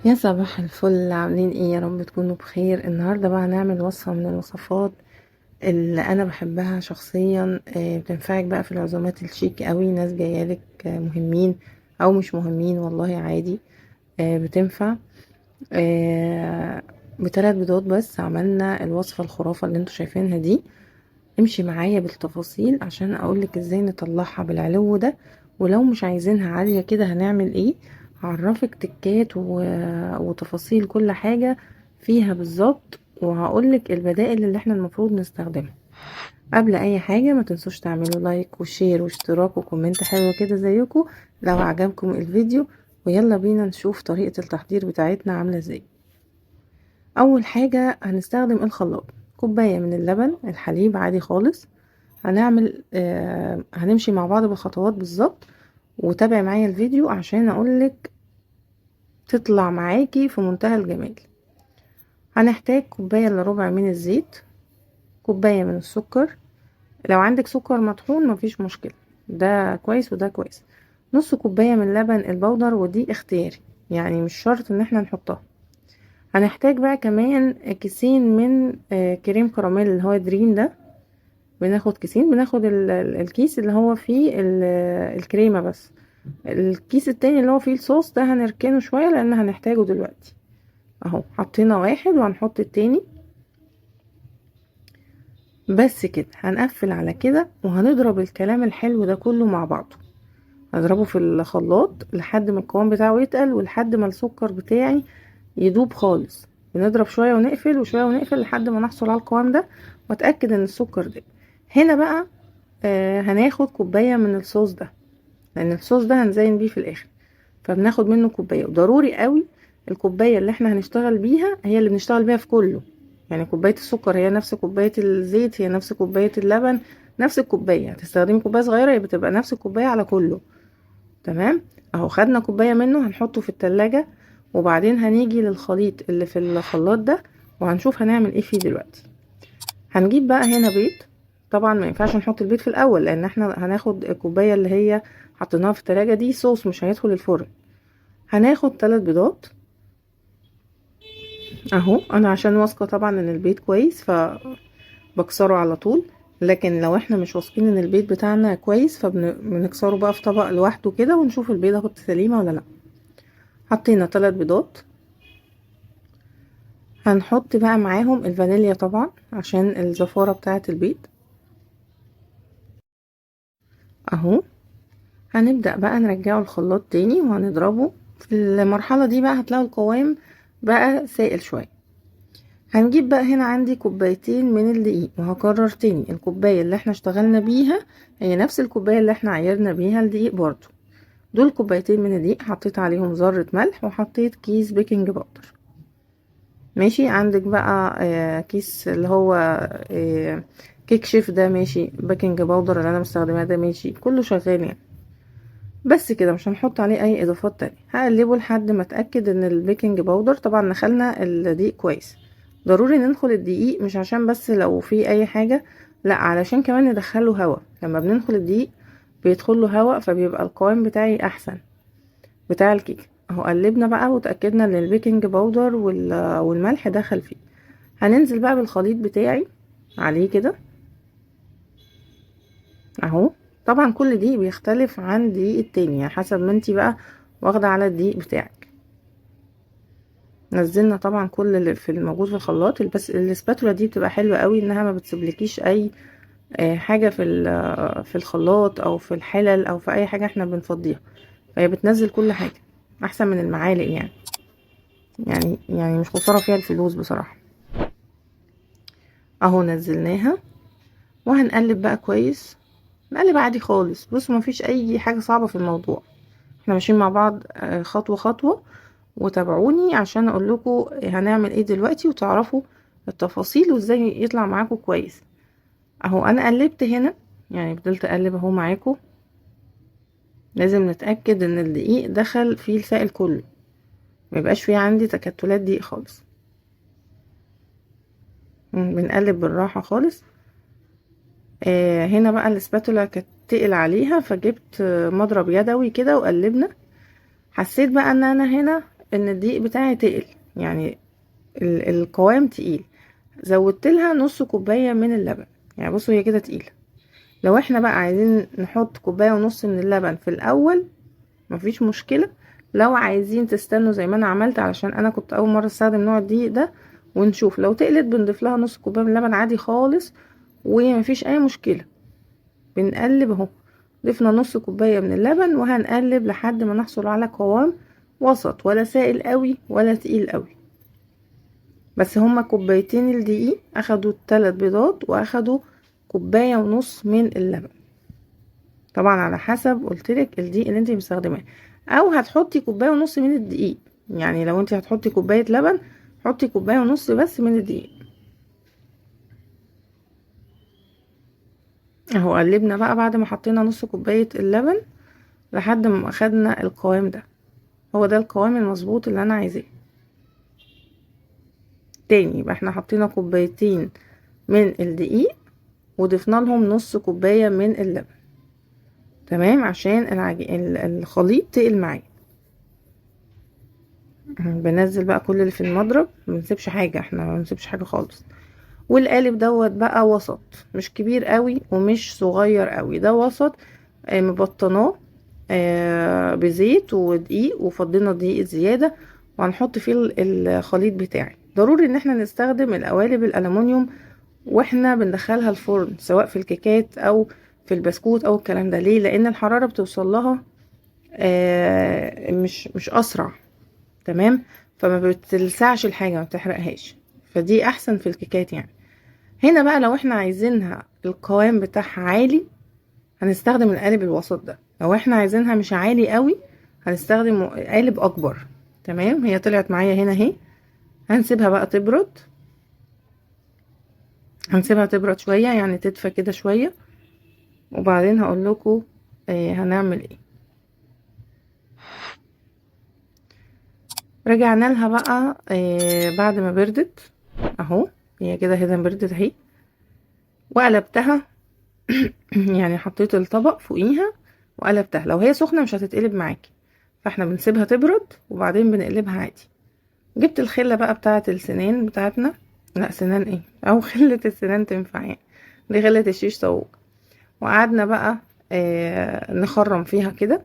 يا صباح الفل، عاملين ايه؟ يا رب تكونوا بخير. النهارده بقى هنعمل وصفه من الوصفات اللي انا بحبها شخصيا. بتنفعك بقى في العزومات الشيك قوي، ناس جايالك مهمين او مش مهمين، والله عادي. بتنفع. بثلاث بيضات بس عملنا الوصفه الخرافه اللي انتوا شايفينها دي. امشي معايا بالتفاصيل عشان اقولك ازاي نطلعها بالعلو ده. ولو مش عايزينها عالية كده هنعمل ايه؟ هعرفك تكات وتفاصيل كل حاجة فيها بالظبط، وهقولك البدائل اللي احنا المفروض نستخدمها. قبل اي حاجة ما تنسوش تعملوا لايك وشير واشتراك وكومنت حلو كده زيكم لو عجبكم الفيديو. ويلا بينا نشوف طريقة التحضير بتاعتنا عاملة ازاي. اول حاجة هنستخدم الخلاط. كوباية من اللبن الحليب عادي خالص. هنمشي مع بعض بالخطوات بالظبط، وتابعي معايا الفيديو عشان اقولك تطلع معاكي في منتهى الجمال. هنحتاج كوباية الا ربع من الزيت، كوباية من السكر. لو عندك سكر مطحون مفيش مشكلة، ده كويس وده كويس. نص كوباية من لبن البودر، ودي اختياري يعني مش شرط ان احنا نحطها. هنحتاج بقى كمان كيسين من كريم كراميل اللي هو دريم ده. بناخد كيسين، بناخد الكيس اللي هو فيه الكريمة بس. الكيس التاني اللي هو فيه الصوص ده هنركنه شوية لان هنحتاجه دلوقتي. اهو حطينا واحد وهنحط التاني. بس كده هنقفل على كده، وهنضرب الكلام الحلو ده كله مع بعضه. هضربه في الخلاط لحد ما القوام بتاعه يتقل، ولحد ما السكر بتاعي يدوب خالص. بنضرب شوية ونقفل وشوية ونقفل لحد ما نحصل على القوام ده، واتأكد ان السكر ده. هنا بقى هناخد كوباية من الصوص ده، لان الصوص ده هنزين بيه في الاخر. فبناخد منه كوباية، وضروري قوي الكوباية اللي احنا هنشتغل بيها هي اللي بنشتغل بيها في كله. يعني كوباية السكر هي نفس كوباية الزيت، هي نفس كوباية اللبن، نفس الكوباية. هتستخدمي كوباية صغيرة هي بتبقى نفس الكوباية على كله. تمام. اهو خدنا كوباية منه هنحطه في التلاجة، وبعدين هنيجي للخليط اللي في الخلاط ده وهنشوف هنعمل ايه فيه دلوقتي. هنجيب بقى هنا بيض. طبعا ما ينفعش نحط البيض في الاول، لان احنا هناخد الكوبايه اللي هي حطيناها في التلاجة دي صوص مش هيدخل الفرن. هناخد 3 بيضات. اهو انا عشان واثقه طبعا ان البيض كويس فبكسره على طول. لكن لو احنا مش واثقين ان البيض بتاعنا كويس فبنكسره بقى في طبق لوحده كده ونشوف البيضه اخد سليمه ولا لا. حطينا 3 بيضات. هنحط بقى معاهم الفانيليا طبعا عشان الزفاره بتاعه البيض. اهو هنبدأ بقى نرجعه الخلاط تاني وهنضربه. في المرحلة دي بقى هتلاقوا القوام بقى سائل شوية. هنجيب بقى هنا عندي كوبايتين من الدقيق، وهكرر تاني الكوباية اللي احنا اشتغلنا بيها هي نفس الكوباية اللي احنا عيرنا بيها الدقيق برضو. دول كوبايتين من الدقيق، حطيت عليهم ذرة ملح وحطيت كيس بيكنج باودر. ماشي. عندك بقى كيس اللي هو كيك شيف ده ماشي، بيكنج باودر اللي انا مستخدماه ده ماشي، كله شغال يعني. بس كده مش هنحط عليه اي اضافات تانية. هقلبه لحد ما اتاكد ان البيكنج باودر طبعا دخلنا الدقيق كويس. ضروري ندخل الدقيق مش عشان بس لو في اي حاجة، لا علشان كمان ندخله هواء. لما بندخل الدقيق بيدخل له هواء فبيبقى القوام بتاعي احسن بتاع الكيك. اهو قلبنا بقى وتاكدنا ان البيكنج باودر والملح دخل فيه. هننزل بقى بالخليط بتاعي عليه كده. اهو طبعا كل دقيق بيختلف عن دقيق التاني، يعني حسب ما انتي بقى واخده على الدقيق بتاعك. نزلنا طبعا كل اللي في الموجود في الخلاط. بس الاسباتولا دي بتبقى حلوه قوي انها ما بتسيبلكيش اي حاجه في الخلاط او في الحلل او في اي حاجه احنا بنفضيها. فهي بتنزل كل حاجه احسن من المعالق يعني. يعني مش خساره فيها الفلوس بصراحه. اهو نزلناها وهنقلب بقى كويس. نقلب عادي خالص. بصوا مفيش اي حاجه صعبه في الموضوع، احنا ماشيين مع بعض خطوة خطوة. وتابعوني عشان اقول لكم هنعمل ايه دلوقتي وتعرفوا التفاصيل وازاي يطلع معاكم كويس. اهو انا قلبت هنا، يعني فضلت اقلب اهو معاكم. لازم نتأكد ان الدقيق دخل فيه السائل كله، ما يبقاش فيه عندي تكتلات دقيق خالص. بنقلب بالراحة خالص. هنا بقى الاسباتولا كانت تقل عليها فجبت مضرب يدوي كده وقلبنا. حسيت بقى ان انا هنا ان الدقيق بتاعي تقل، يعني القوام تقيل، زودت لها نص كوبايه من اللبن. يعني بصوا هي كده تقيله. لو احنا بقى عايزين نحط كوبايه ونص من اللبن في الاول مفيش مشكله. لو عايزين تستنوا زي ما انا عملت، علشان انا كنت اول مره استخدم نوع الدقيق ده، ونشوف لو تقلت بنضيف لها نص كوبايه من اللبن عادي خالص، ومفيش اي مشكله. بنقلب اهو، ضفنا نص كوبايه من اللبن، وهنقلب لحد ما نحصل على قوام وسط، ولا سائل قوي ولا تقيل قوي. بس هما كوبايتين الدقيق اخدوا 3 بيضات، واخدوا كوبايه ونص من اللبن. طبعا على حسب قلتلك الدقيق اللي انت مستخدماه، او هتحطي كوبايه ونص من الدقيق. يعني لو انت هتحطي كوبايه لبن، حطي كوبايه ونص بس من الدقيق. اهو قلبنا بقى بعد ما حطينا نص كوبايه اللبن لحد ما اخدنا القوام ده. هو ده القوام المظبوط اللي انا عايزاه. تاني يبقى احنا حطينا كوبايتين من الدقيق، وضفنا لهم نص كوبايه من اللبن. تمام، عشان الخليط تقل معايا. بنزل بقى كل اللي في المضرب، ما بنسيبش حاجه، احنا ما بنسيبش حاجه خالص. والقالب دوت بقى وسط، مش كبير قوي ومش صغير قوي، ده وسط. مبطناه بزيت ودقيق، وفضينا دقيق زياده، وهنحط فيه الخليط بتاعي. ضروري ان احنا نستخدم القوالب الالومنيوم واحنا بندخلها الفرن، سواء في الكيكات او في البسكوت او الكلام ده. ليه؟ لان الحراره بتوصل لها مش اسرع. تمام، فما بتلسعش الحاجه، ما بتحرقهاش. فدي احسن في الكيكات يعني. هنا بقى لو احنا عايزينها القوام بتاعها عالي، هنستخدم القالب الوسط ده. لو احنا عايزينها مش عالي قوي، هنستخدم قالب اكبر. تمام، هي طلعت معايا هنا اهي. هنسيبها بقى تبرد، هنسيبها تبرد شويه، يعني تدفى كده شويه، وبعدين هقول لكم هنعمل ايه. رجعنا لها بقى بعد ما بردت اهو. هي كده هنا بردت اهي، وقلبتها. يعني حطيت الطبق فوقيها وقلبتها. لو هي سخنه مش هتتقلب معاكي، فاحنا بنسيبها تبرد وبعدين بنقلبها عادي. جبت الخله بقى بتاعه السنان بتاعتنا. لا، سنان ايه، او خله السنان تنفع يعني، دي خله الشيش طاووق. وقعدنا بقى نخرم فيها كده.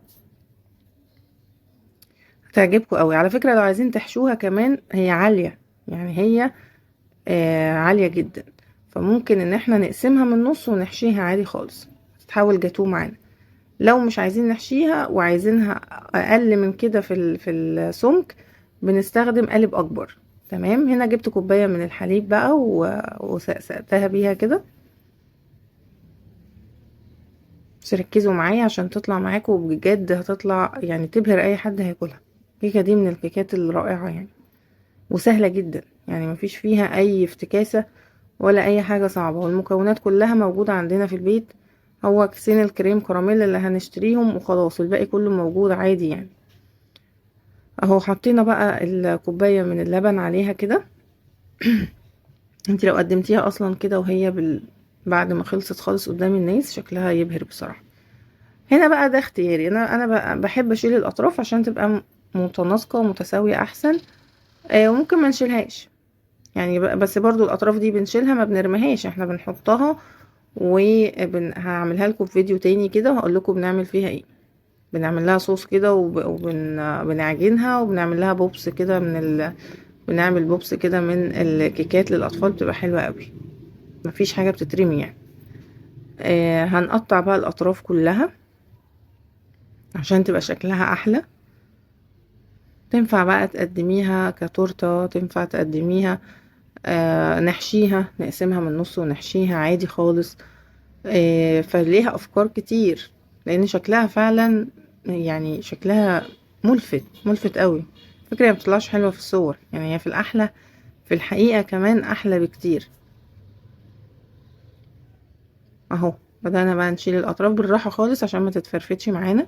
هتعجبكم قوي على فكره. لو عايزين تحشوها كمان، هي عاليه، يعني هي عاليه جدا. فممكن ان احنا نقسمها من النص ونحشيها عادي خالص، تتحول جاتوه معانا. لو مش عايزين نحشيها وعايزينها اقل من كده في السمك، بنستخدم قالب اكبر. تمام، هنا جبت كوبايه من الحليب بقى وسقسقتها بيها كده. بس ركزوا معايا عشان تطلع معاكم بجد، هتطلع يعني تبهر اي حد هياكلها. الكيكه دي من الكيكات الرائعه يعني، وسهله جدا، يعني مفيش فيها اي افتكاسه ولا اي حاجه صعبه، والمكونات كلها موجوده عندنا في البيت. هو كيسين الكريم كراميل اللي هنشتريهم وخلاص، الباقي كله موجود عادي يعني. اهو حطينا بقى الكوبايه من اللبن عليها كده. انتي لو قدمتيها اصلا كده وهي بعد ما خلصت خالص قدام الناس، شكلها يبهر بصراحه. هنا بقى ده اختياري، انا بحب اشيل الاطراف عشان تبقى متناسقه ومتساويه احسن. وممكن ما نشيلهاش يعني، بس برضو الاطراف دي بنشيلها، ما بنرميهاش، احنا بنحطها. وهعملها لكم في فيديو تاني كده، وهقول لكم بنعمل فيها ايه. بنعمل لها صوص كده وبنعجنها، وبنعمل لها بوبس كده بنعمل بوبس كده من الكيكات للاطفال، بتبقى حلوه قوي، مفيش حاجه بتترمي يعني. هنقطع بقى الاطراف كلها عشان تبقى شكلها احلى. تنفع بقى تقدميها كتورته، تنفع تقدميها نحشيها، نقسمها من النص ونحشيها عادي خالص. فليها افكار كتير، لان شكلها فعلا يعني شكلها ملفت ملفت قوي. فكرة ما بتطلعش حلوة في الصور، يعني هي في الاحلى في الحقيقة كمان احلى بكتير. اهو بدأنا بقى نشيل الاطراف بالراحة خالص عشان ما تتفرفتش معانا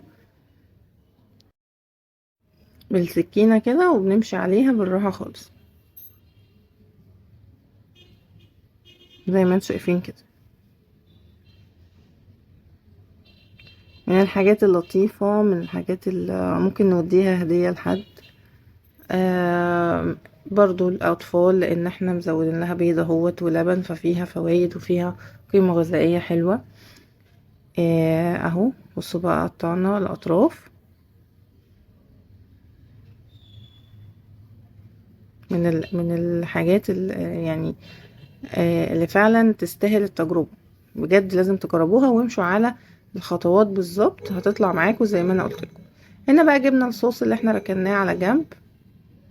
بالسكينة كده، وبنمشي عليها بالراحة خالص زي ما انتوا شايفين كده. من الحاجات اللطيفة، من الحاجات اللي ممكن نوديها هدية لحد. برضو الاطفال، لان احنا مزودين لها بيض اهوت ولبن، ففيها فوائد وفيها قيمة غذائية حلوة. اهو بصوا بقى قطعنا الاطراف من الحاجات يعني اللي فعلا تستاهل التجربة. بجد لازم تجربوها وامشوا على الخطوات بالظبط، هتطلع معاكم زي ما انا قلت لكم. هنا بقى جبنا الصوص اللي احنا ركناه على جنب،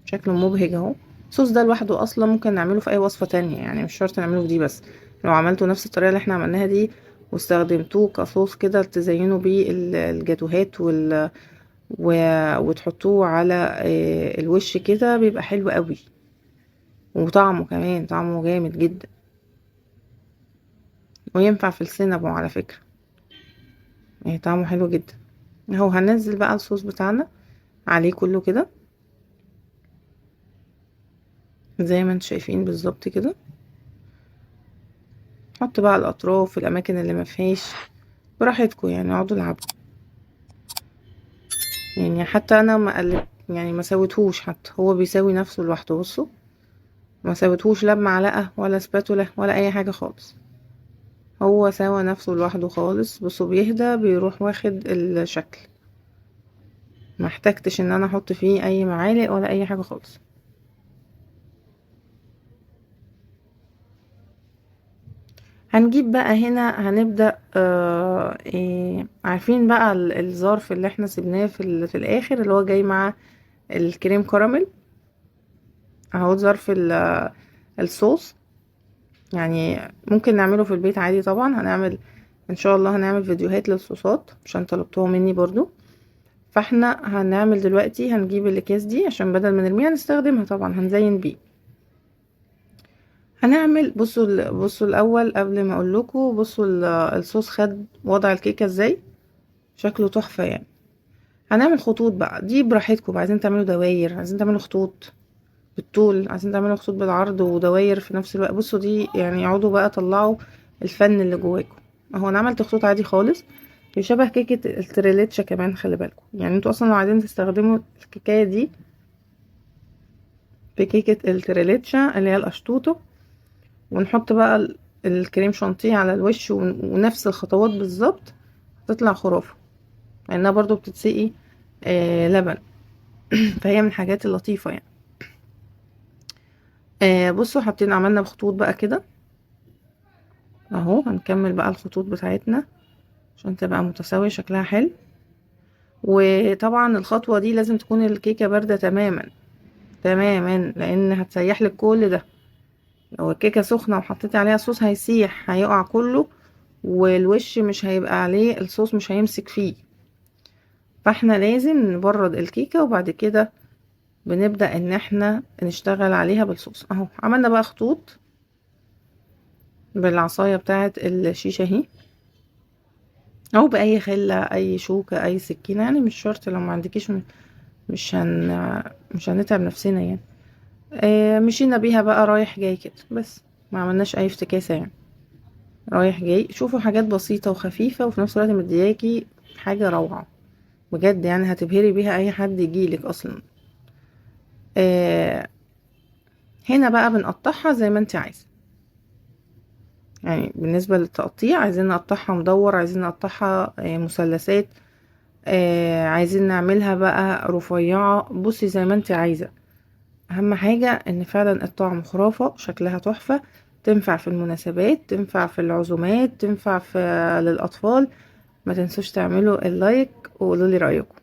شكله مبهج اهو. الصوص ده لوحده اصلا ممكن نعمله في اي وصفة تانية، يعني مش شرط نعمله في دي بس. لو عملتوا نفس الطريقة اللي احنا عملناها دي واستخدمتوه كصوص كده تزينوا بيه الجاتوهات وتحطوه على الوش كده، بيبقى حلو قوي. وطعمه كمان طعمه جامد جدا، وينفع في السينابو على فكرة، يعني طعمه حلو جدا. اهو هننزل بقى الصوص بتاعنا عليه كله كده زي ما انتم شايفين بالظبط كده. حط بقى الاطراف في الاماكن اللي ما فيهاش براحتكم، يعني اقعدوا العبوا. يعني حتى انا ما قلب، يعني ما سويتهوش، حتى هو بيساوي نفسه لوحده. بصوا ما سويتهوش لا بمعلقه ولا سباتولا ولا اي حاجه خالص، هو سوى نفسه لوحده خالص. بصوا بيهدى بيروح واخد الشكل، ما احتجتش ان انا احط فيه اي معالق ولا اي حاجه خالص. هنجيب بقى هنا هنبدأ عارفين بقى الظرف اللي احنا سيبناه في الاخر اللي هو جاي مع الكريم كراميل، اهو ظرف الصوص. يعني ممكن نعمله في البيت عادي طبعا، هنعمل ان شاء الله هنعمل فيديوهات للصوصات عشان طلبتوها مني برضو. فاحنا هنعمل دلوقتي هنجيب الاكياس دي عشان بدل ما نرميها نستخدمها طبعا، هنزين بيه. هنعمل بصوا الاول قبل ما اقول لكم، بصوا الصوص خد وضع الكيكه ازاي، شكله تحفه يعني. هنعمل خطوط بقى دي براحتكم، عايزين تعملوا دواير، عايزين تعملوا خطوط بالطول، عايزين تعملوا خطوط بالعرض ودواير في نفس الوقت. بصوا دي يعني اقعدوا بقى طلعوا الفن اللي جواكم. اهو انا عملت خطوط عادي خالص بشبه كيكه التريليتشا كمان، خلي بالكم. يعني انتوا اصلا لو عايزين تستخدموا الكيكايه دي في كيكه التريليتشا اللي هي القشطوطه، ونحط بقى الكريم شانتيه على الوش ونفس الخطوات بالظبط، هتطلع خرافه. لانها برضو بتتسقي لبن فهي من الحاجات اللطيفه يعني. بصوا حاطين عملنا بخطوط بقى كده اهو. هنكمل بقى الخطوط بتاعتنا عشان تبقى متساوية شكلها حلو. وطبعا الخطوة دي لازم تكون الكيكة باردة تماما تماما، لان هتسيح لك كل ده. لو الكيكة سخنة وحطيتي عليها صوص هيسيح، هيقع كله، والوش مش هيبقى عليه الصوص، مش هيمسك فيه. فاحنا لازم نبرد الكيكة وبعد كده بنبدأ ان احنا نشتغل عليها بالصوص. اهو عملنا بقى خطوط بالعصاية بتاعت الشيشة اهي، او باي خلة اي شوكة اي سكينة، يعني مش شرط. لو ما عندكيش مش مش هنتعب نفسنا يعني. مشينا بيها بقى رايح جاي كده بس، ما عملناش اي افتكاسة يعني. رايح جاي شوفوا حاجات بسيطة وخفيفة وفي نفس الوقت مدياكي حاجة روعة بجد، يعني هتبهري بيها اي حد يجيلك اصلا. آه هنا بقى بنقطعها زي ما انت عايزة. يعني بالنسبة للتقطيع عايزين نقطعها مدور، عايزين نقطعها مثلثات، عايزين نعملها بقى رفيعة، بصي زي ما انت عايزة. اهم حاجة ان فعلا الطعم خرافة، شكلها تحفة، تنفع في المناسبات، تنفع في العزومات، تنفع في للاطفال. ما تنسوش تعملوا اللايك وقولوا لي رأيكم.